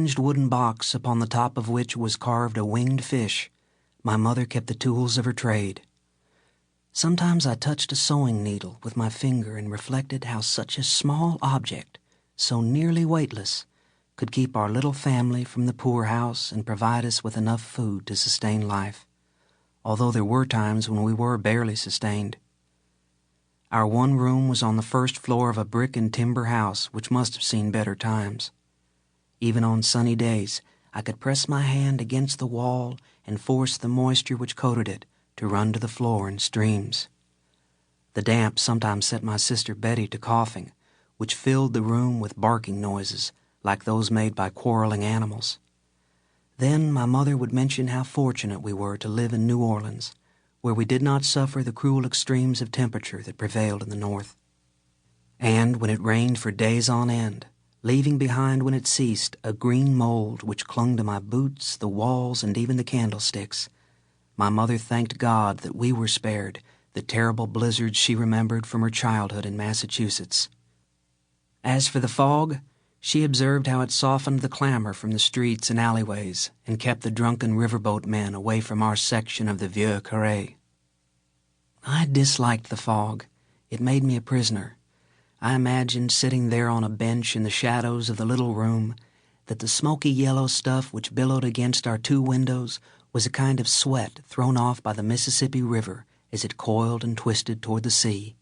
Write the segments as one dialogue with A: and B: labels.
A: hinged wooden box upon the top of which was carved a winged fish, my mother kept the tools of her trade. Sometimes I touched a sewing needle with my finger and reflected how such a small object, so nearly weightless, could keep our little family from the poorhouse and provide us with enough food to sustain life, although there were times when we were barely sustained. Our one room was on the first floor of a brick and timber house which must have seen better times. Even on sunny days, I could press my hand against the wall and force the moisture which coated it to run to the floor in streams. The damp sometimes set my sister Betty to coughing, which filled the room with barking noises like those made by quarreling animals. Then my mother would mention how fortunate we were to live in New Orleans, where we did not suffer the cruel extremes of temperature that prevailed in the north. And when it rained for days on end, leaving behind when it ceased a green mold which clung to my boots, the walls, and even the candlesticks, my mother thanked God that we were spared the terrible blizzards she remembered from her childhood in Massachusetts. As for the fog, she observed how it softened the clamor from the streets and alleyways and kept the drunken riverboat men away from our section of the Vieux Carré. I disliked the fog. It made me a prisoner. I imagined sitting there on a bench in the shadows of the little room, that the smoky yellow stuff which billowed against our two windows was a kind of sweat thrown off by the Mississippi River as it coiled and twisted toward the sea.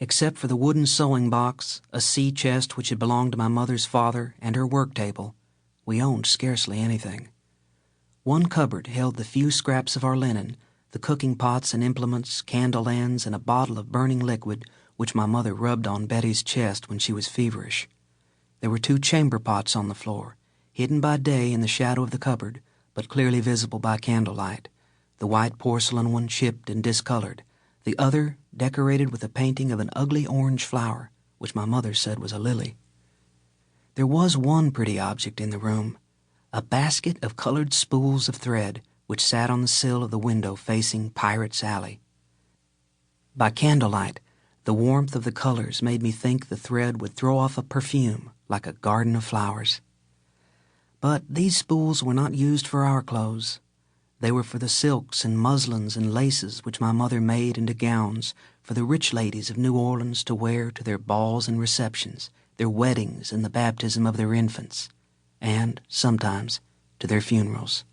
A: Except for the wooden sewing box, a sea chest which had belonged to my mother's father, and her work table, we owned scarcely anything. One cupboard held the few scraps of our linen, the cooking pots and implements, candle ends, and a bottle of burning liquid which my mother rubbed on Betty's chest when she was feverish. There were 2 chamber pots on the floor, hidden by day in the shadow of the cupboard, but clearly visible by candlelight, the white porcelain one chipped and discolored, the other decorated with a painting of an ugly orange flower, which my mother said was a lily. There was one pretty object in the room, a basket of colored spools of thread which sat on the sill of the window facing Pirate's Alley. By candlelight, the warmth of the colors made me think the thread would throw off a perfume like a garden of flowers. But these spools were not used for our clothes. They were for the silks and muslins and laces which my mother made into gowns for the rich ladies of New Orleans to wear to their balls and receptions, their weddings and the baptism of their infants, and, sometimes, to their funerals.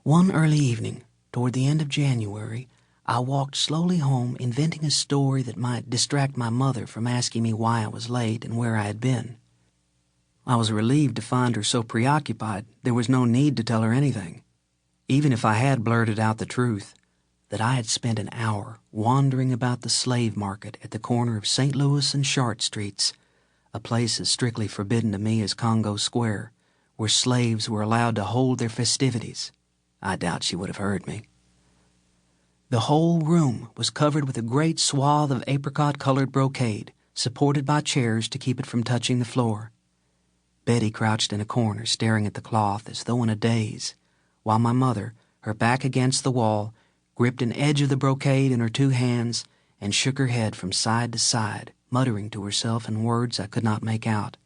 A: One early evening, toward the end of January, I walked slowly home inventing a story that might distract my mother from asking me why I was late and where I had been. I was relieved to find her so preoccupied there was no need to tell her anything, even if I had blurted out the truth, that I had spent an hour wandering about the slave market at the corner of St. Louis and Chart Streets, a place as strictly forbidden to me as Congo Square, where slaves were allowed to hold their festivities. I doubt she would have heard me. The whole room was covered with a great swath of apricot-colored brocade, supported by chairs to keep it from touching the floor. Betty crouched in a corner staring at the cloth as though in a daze, while my mother, her back against the wall, gripped an edge of the brocade in her 2 hands and shook her head from side to side, muttering to herself in words I could not make out.